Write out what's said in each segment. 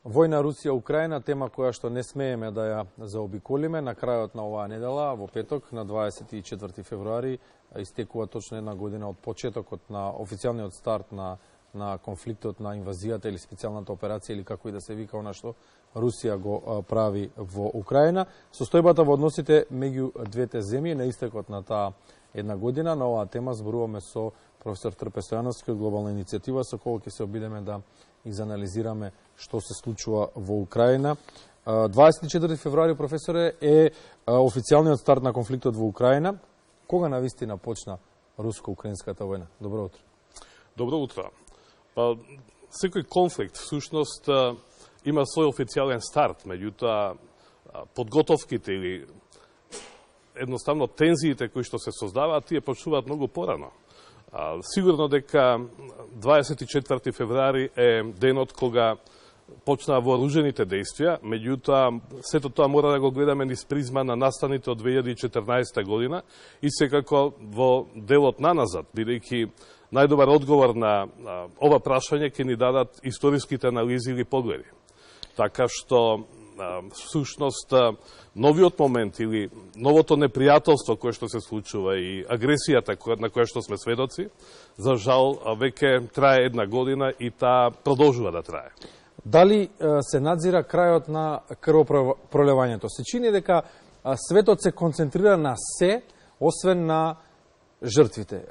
Војна Русија-Украина, тема која што не смееме да ја заобиколиме. На крајот на оваа недела, во петок, на 24 февруари, истекува точно една година од почетокот на официјалниот старт на конфликтот, на инвазијата или специјалната операција, или како и да се вика она што Русија го прави во Украина. Состојбата во односите меѓу двете земји на истекот на таа една година. На оваа тема зборуваме со професор Трпе Стојановски од Глобална иницијатива, со кој ќе се обидеме да изанализираме што се случува во Украина. 24 февруари, професоре, е официјалниот старт на конфликтот во Украина. Кога навистина почна руско-украинската војна? Добро утро. Добро утро. Секој конфликт, всушност, има свој официјален старт, меѓутоа подготовките или едноставно тензиите кои што се создаваат, тие почнуваат многу порано. Сигурно дека 24 февруари е денот кога почнаа вооружените дејствија, меѓутоа сето тоа мора да го гледаме низ призма на настаните од 2014 година и секако во делот наназад, бидејќи најдобар одговор на ова прашање ќе ни дадат историските анализи или погледи. Така што, всушност, новиот момент или новото непријателство кое што се случува и агресијата на која што сме сведоци, за жал, веќе трае една година и таа продолжува да трае. Дали се надзира крајот на крвопролевањето? Се чини дека светот се концентрира на се, освен на жртвите.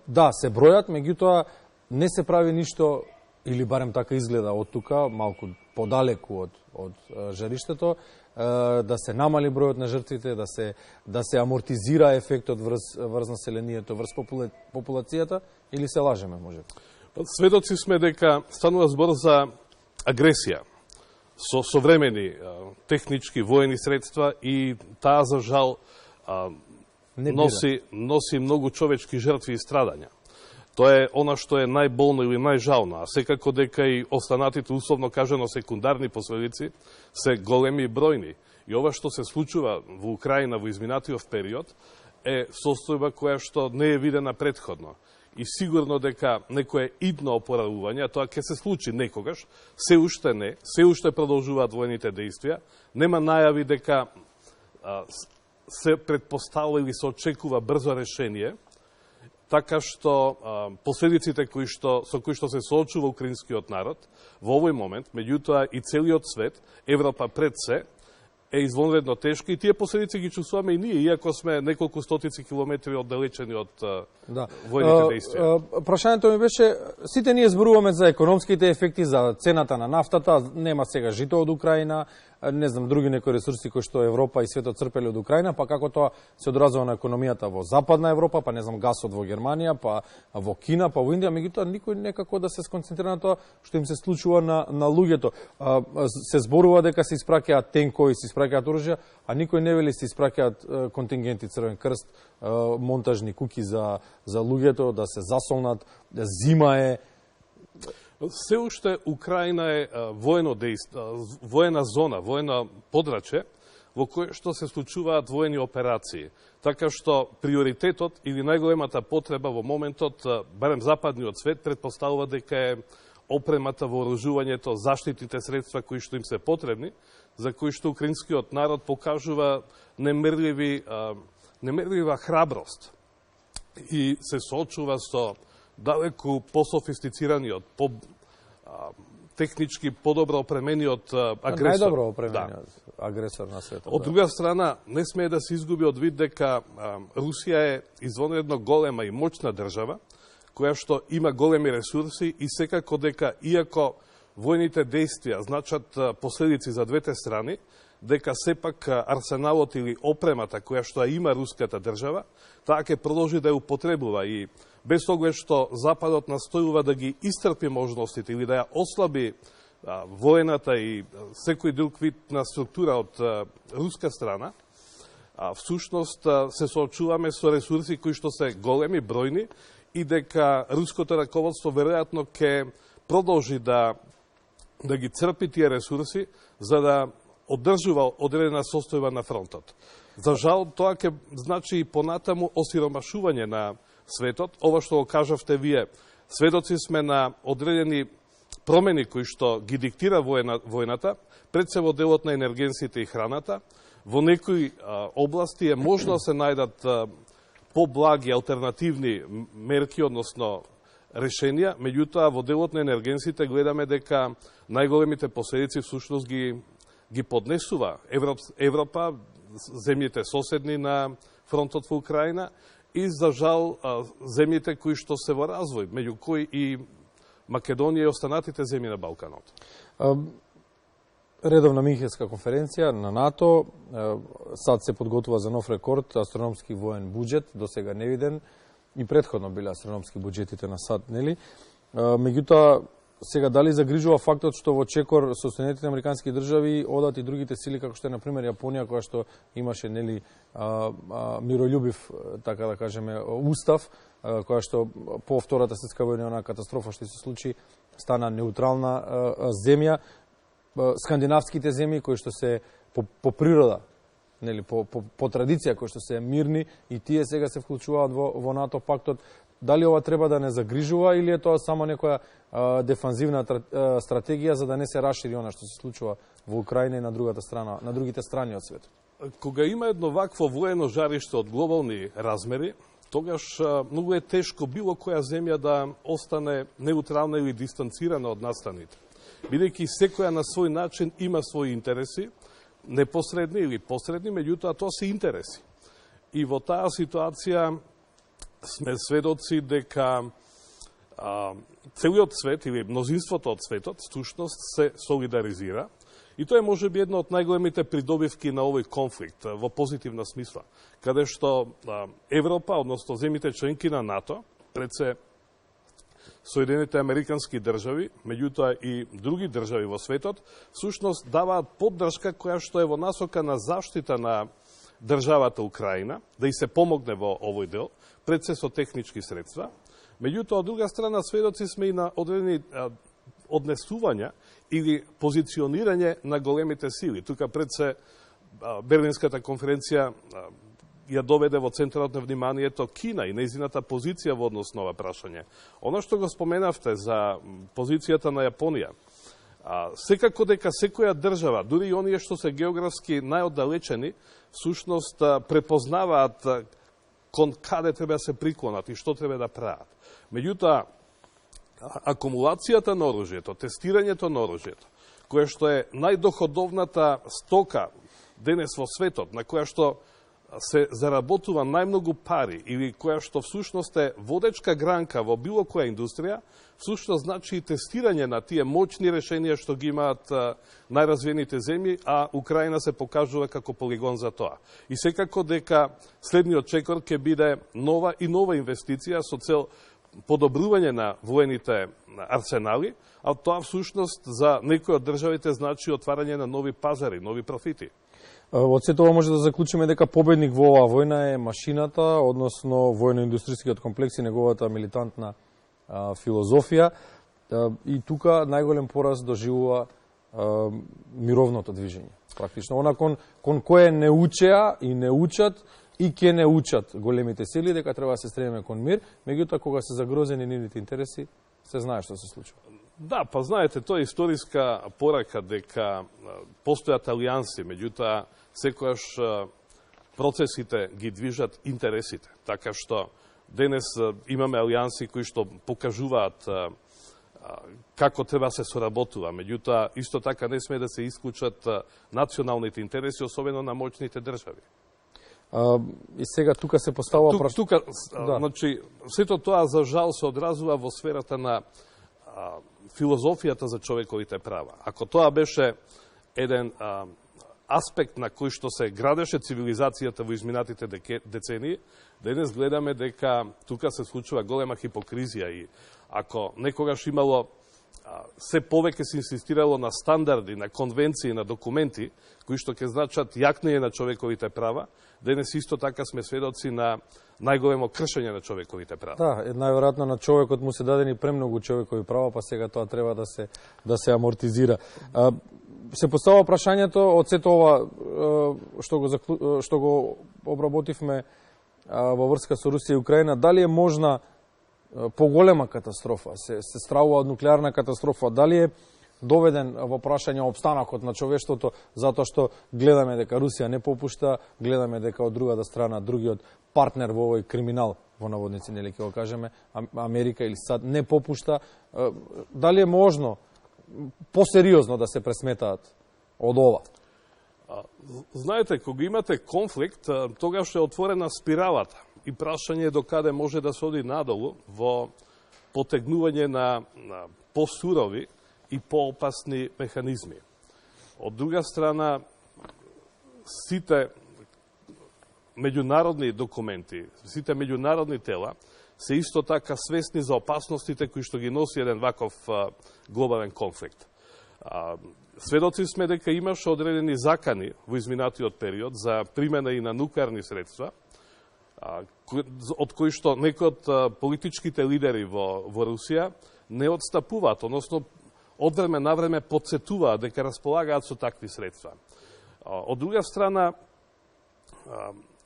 Да, се бројат, меѓутоа не се прави ништо, или барем така изгледа од тука, малку подалеку од жариштето, да се намали бројот на жртвите, да се амортизира ефектот врз населението, врз популацијата, или се лажеме, може? Сведоци сме дека станува збор за агресија со современи технички воени средства и таа, за жал, носи многу човечки жртви и страдања. Тоа е она што е најболно или најжално, а секако дека и останатите, условно кажано, секундарни последици се големи и бројни. И ова што се случува во Украина во изминатиот период е состојба која што не е видена претходно. И сигурно дека некое идно опоравување, тоа ќе се случи некогаш, се уште не, се уште продолжуваат воените дејствија, нема најави дека се предпоставува или се очекува брзо решение, така што последиците со кои што се соочува украинскиот народ во овој момент, меѓутоа и целиот свет, Европа пред се, е извонредно тешка и тие последици ги чувствуваме и ние, иако сме неколку стотици километри оддалечени од војните дејствија. Прашањето ми беше, сите ние зборуваме за економските ефекти, за цената на нафтата, нема сега жито од Украина, не знам, други некои ресурси кои што Европа и светот црпеле од Украина, па како тоа се одразува на економијата во Западна Европа, па не знам, гасот во Германија, па во Кина, па во Индија, меѓутоа никој некако да се сконцентрира на тоа што им се случува на луѓето. Се зборува дека се испраќаат тенкови, се испраќаат оружја, а никој не вели се испраќаат контингенти Црвен крст, монтажни куки за луѓето да се засолнат, зима е. Се уште Украина е воена зона, воена подраче, во кој што се случуваат воени операции. Така што приоритетот или најголемата потреба во моментот, барем западниот свет, предпоставува дека е опремата, вооружувањето, заштитните средства кои што им се потребни, за кои што украинскиот народ покажува немерлива храброст и се соочува со далеку пософистицираниот, технички подобро опремениот агресор. Најдобро опремениот агресор на светот. Од друга страна, не смее да се изгуби од вид дека Русија е извонредно голема и моćна држава, која што има големи ресурси и секако дека, иако војните дејствија значат последици за двете страни, дека сепак арсеналот или опремата која што има руската држава, таа ќе продолжи да ја употребува и без оглед што Западот настојува да ги истрпи можностите или да ја ослаби воената и секој друг вид на структура од руска страна, всушност се соочуваме со ресурси кои што се големи, бројни и дека руското раководство веројатно ќе продолжи да ги црпи тие ресурси за да одржува одредена состојба на фронтот. За жал, тоа ќе значи и понатаму осиромашување на светот. Ова што го кажавте вие, сведоци сме на одредени промени кои што ги диктира војната, пред се во делот на енергенсите и храната. Во некои области е можно да се најдат поблаги алтернативни мерки, односно решенија, меѓутоа во делот на енергенсите гледаме дека најголемите последици всушност ги поднесува Европа, земјите соседни на фронтот во Украина и за жал земјите кои што се во развој, меѓу кои и Македонија и останатите земји на Балканот. Редовна Минхенска конференција на НАТО, сад се подготвува за нов рекорд, астрономски воен буџет, до сега невиден, и предходно биле астрономски буџетите на САД, нели? Меѓутоа, сега дали загрижува фактот што во чекор со Соединетите американски држави одат и другите сили, како што е, например, Јапонија, која што имаше, нели, мирољубив, така да кажеме, устав, која што по Втората светска војна, она катастрофа што се случи, стана неутрална земја. Скандинавските земји, кои што се по природа, нели, по традиција, кои што се мирни, и тие сега се вклучуваат во НАТО пактот. Дали ова треба да не загрижува или е тоа само некоја дефанзивна стратегија за да не се расшири она што се случува во Украина и на другата страна, на другите страни од светот? Кога има едно вакво воено жариште од глобални размери, тогаш многу е тешко било која земја да остане неутрална или дистанцирана од настаните. Бидејќи секоја на свој начин има своји интереси, непосредни или посредни, меѓутоа тоа се интереси. И во таа ситуација сме сведоци дека целиот свет или мнозинството од светот всушност се солидаризира и тоа е можеби една од најголемите придобивки на овој конфликт во позитивна смисла, каде што Европа, односно земјите членки на НАТО, пред се Соединените американски држави, меѓутоа и други држави во светот, всушност даваат поддршка која што е во насока на заштита на државата Украина, да и се помогне во овој дел, пред се со технички средства. Меѓутоа, од друга страна, сведоци сме и на одредени однесувања или позиционирање на големите сили. Тука пред се Берлинската конференција ја доведе во центарот на вниманието Кина и нејзината позиција во однос на ова прашање. Оно што го споменавте за позицијата на Јапонија, секако дека секоја држава, дури и оние што се географски најоддалечени, всушност препознаваат кон каде треба да се приклонат и што треба да прават. Меѓутоа, акумулацијата на оружјето, тестирањето на оружјето, кое што е најдоходовната стока денес во светот, на која што се заработува најмногу пари или која што всушност е водечка гранка во било која индустрија, всушност значи и тестирање на тие моćни решенија што ги имаат најразвиените земји, а Украина се покажува како полигон за тоа. И секако дека следниот чекор ќе биде нова инвестиција со цел подобрување на воените арсенали, а тоа всушност за некои од државите значи отварање на нови пазари, нови профити. Од сето ова може да заклучиме дека победник во оваа војна е машината, односно војно-индустријскиот комплекс и неговата милитантна филозофија. И тука најголем пораз доживува мировното движење. Практично, она кон кое не учеа и не учат и ќе не учат големите сили дека треба да се стремиме кон мир, меѓутоа кога се загрозени нивните интереси, се знае што се случува. Да, па знаете, тоа е историска порака дека постојат алијанси, меѓутоа секојаш процесите ги движат интересите. Така што денес имаме алијанси кои што покажуваат како треба се соработува, меѓутоа исто така не сме да се исклучат националните интереси, особено на моćните држави. И сега тука се поставува Тука, значи, сето тоа за жал се одразува во сферата на филозофијата за човековите права. Ако тоа беше еден аспект на кој што се градеше цивилизацијата во изминатите децении, денес гледаме дека тука се случува голема хипокризија и ако некогаш имало се повеќе се инсистирало на стандарди, на конвенции, на документи, кои што ќе значат јакнење на човековите права, денес исто така сме сведоци на најголемо кршење на човековите права. Да, најверојатно на човекот му се дадени премногу човекови права, па сега тоа треба да се амортизира. Се поставува прашањето од сето ова што го обработивме во врска со Русија и Украина, дали е можна поголема катастрофа. Се стравува од нуклеарна катастрофа. Дали е доведен во прашање опстанакот на човештвото, затоа што гледаме дека Русија не попушта, гледаме дека од другата страна, другиот партнер во овој криминал, во наводници, нели ќе го кажеме, Америка или САД, не попушта. Дали е можно посериозно да се пресметаат од ова? Знаете, кога имате конфликт, тогаш е отворена спиралата и прашање до каде може да се оди надолу во потегнување на посурови и поопасни механизми. Од друга страна, сите меѓународни документи, сите меѓународни тела се исто така свесни за опасностите кои што ги носи еден ваков глобален конфликт. Сведоци сме дека имаше одредени закани во изминатиот период за примена и на нуклеарни средства, од кои што некои од политичките лидери во Русија не отстапуваат, односно од време на време подсетуваат дека располагаат со такви средства. Од друга страна,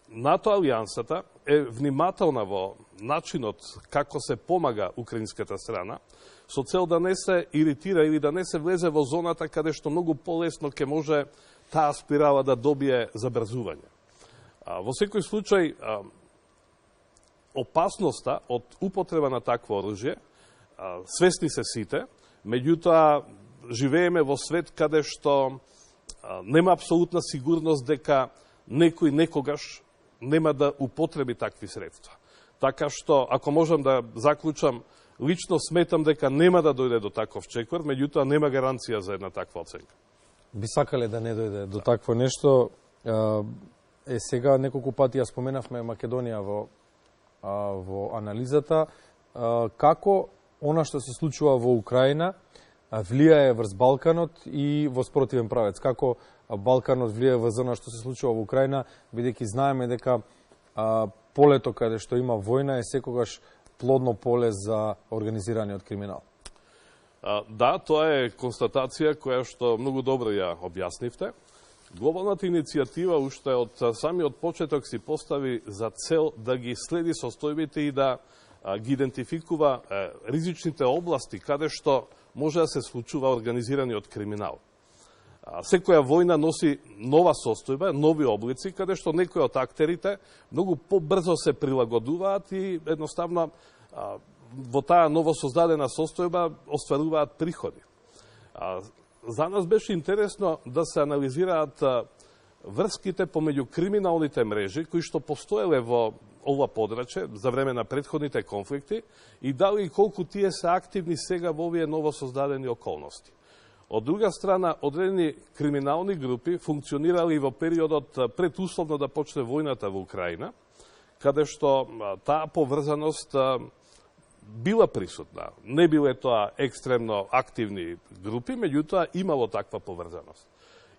НАТО алијансата е внимателна во начинот како се помага украинската страна, со цел да не се иритира или да не се влезе во зоната каде што многу полесно ќе може таа спирала да добие забрзување. Во секој случај, опасноста од употреба на такво оружје, свесни се сите, меѓутоа живееме во свет каде што нема апсолутна сигурност дека некој некогаш нема да употреби такви средства. Така што, ако можам да заклучам, лично сметам дека нема да дојде до таков чекор, меѓутоа нема гаранција за една таква оценка. Би сакале да не дојде до такво нешто. Сега неколку пати ја споменавме Македонија во анализата. Како она што се случува во Украина влијае врз Балканот и во спротивен правец? Како Балканот влијае врз она што се случува во Украина, бидејќи знаеме дека полето каде што има војна е секогаш плодно поле за организираниот криминал? Да, тоа е констатација која што многу добро ја објаснивте. Глобалната иницијатива уште од самиот почеток си постави за цел да ги следи состојбите и да ги идентификува ризичните области каде што може да се случува организираниот криминал. Секоја војна носи нова состојба, нови облици, каде што некои од актерите многу побрзо се прилагодуваат и едноставно во таа новосоздадена состојба остваруваат приходи. За нас беше интересно да се анализираат врските помеѓу криминалните мрежи кои што постоеле во ова подрачје за време на претходните конфликти и дали и колку тие се активни сега во овие новосоздадени околности. Од друга страна, одредени криминални групи функционирали во периодот пред условно да почне војната во Украина, каде што таа поврзаност била присутна. Не биле тоа екстремно активни групи, меѓутоа имало таква поврзаност.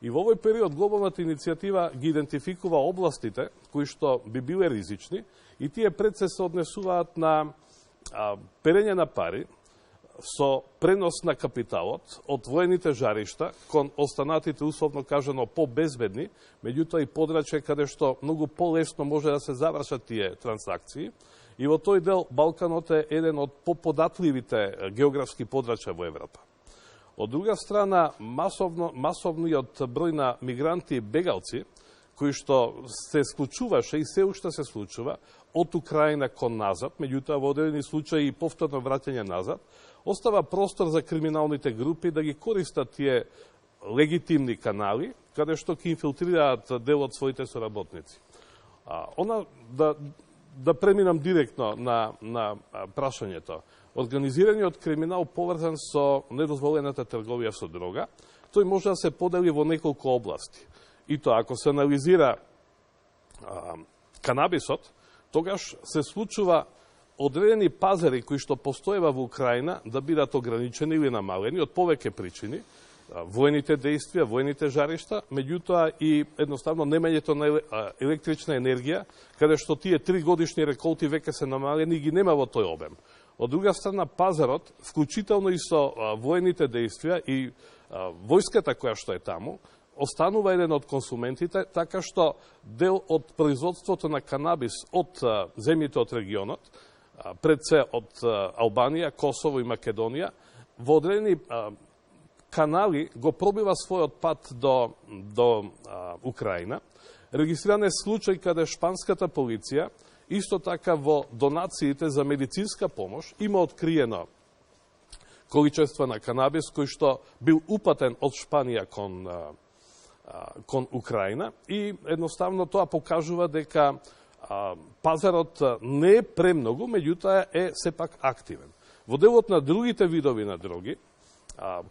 И во овој период глобалната иницијатива ги идентификува областите кои што би биле ризични и тие пред се однесуваат на перење на пари, со пренос на капиталот од воените жаришта кон останатите, условно кажано, побезбедни, меѓутоа и подрачје каде што многу полесно може да се завршат тие транзакции. И во тој дел Балканот е еден од поподатливите географски подрачја во Европа. Од друга страна, масовниот број на мигранти и бегалци, кои што се случуваше и се уште се случува од Украина кон назад, меѓутоа во одредени случаи и повторно враќање назад, остава простор за криминалните групи да ги користат тие легитимни канали, каде што ќе инфилтрираат дел од своите соработници. Да преминам директно на прашањето. Организираниот криминал поврзан со недозволената трговија со дрога, тој може да се подели во неколку области. И тоа, ако се анализира канабисот, тогаш се случува одредени пазари кои што постоева во Украина да бидат ограничени или намалени од повеќе причини, воените действија, воените жаришта, меѓутоа и едноставно немањето на електрична енергија, каде што тие 3 годишни реколти веќе се намалени и ги нема во тој обем. Од друга страна, пазарот, вклучително и со воените действија и војската која што е таму, останува еден од консументите, така што дел од производството на канабис од земјите од регионот пред се од Албанија, Косово и Македонија, во одредени канали го пробива својот пат до Украина. Регистриран е случај каде шпанската полиција, исто така во донациите за медицинска помош, има откриено количество на канабис кој што бил упатен од Шпанија кон Украина и едноставно тоа покажува дека пазарот не е премногу, меѓутоа е сепак активен. Во делот на другите видови на дроги,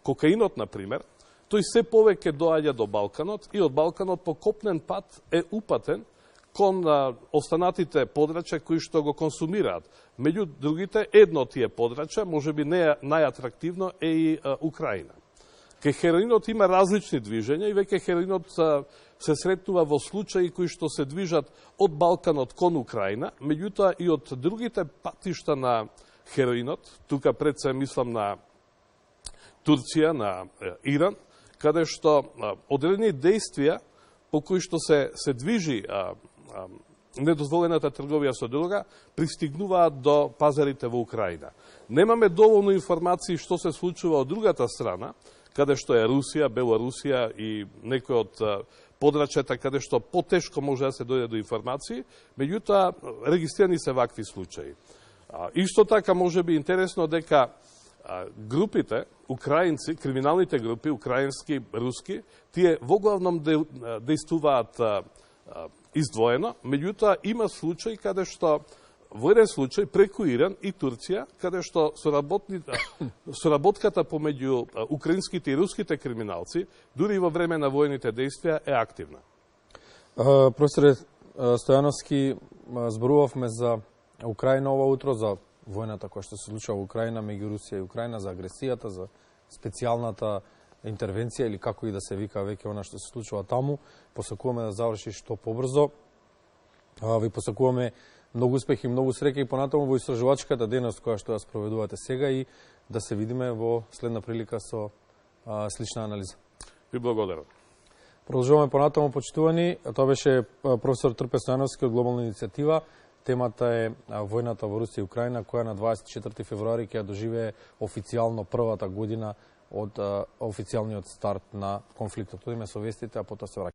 кокаинот, например, тој се повеќе доаѓа до Балканот и од Балканот по копнен пат е упатен кон останатите подрачја кои што го консумираат. Меѓу другите, едно од тие подрачја, може би не најатрактивно, е и Украина. Кај хероинот има различни движења и веќе хероинот се сретнува во случаи кои што се движат од Балканот кон Украина, меѓутоа и од другите патишта на хероинот, тука пред се мислам на Турција, на Иран, каде што одредени действија по кои што се движи недозволената трговија со дрога, пристигнуваат до пазарите во Украина. Немаме доволно информации што се случува од другата страна, каде што е Русија, Белорусија и некои од подрачјата каде што потешко може да се дојде до информации, меѓутоа регистрирани се вакви случаи. Исто така може би интересно дека групите, украинци, криминалните групи, украински, руски, тие воглавном действуваат издвоено, меѓутоа има случаи каде што во еден случај преку Иран и Турција, каде што соработката помеѓу украинските и руските криминалци, дури и во време на војните действија, е активна. Професоре Стојановски, зборувавме за Украина ова утро, за војната која што се случува во Украина, меѓу Русија и Украина, за агресијата, за специјалната интервенција или како и да се вика веќе она што се случува таму. Посакуваме да заврши што побрзо. Ви посакуваме многу успех и многу среќа и понатаму во истражувачката дејност која што ја спроведувате сега и да се видиме во следна прилика со слична анализа. Ви благодарам. Продолжуваме понатаму, почитувани. Тоа беше професор Трпе Стојановски од Глобална иницијатива. Темата е војната во Русија и Украина, која на 24 февруари ќе ја доживее официјално првата година од официјалниот старт на конфликтот. Одиме со вестите, а потоа се враќаме.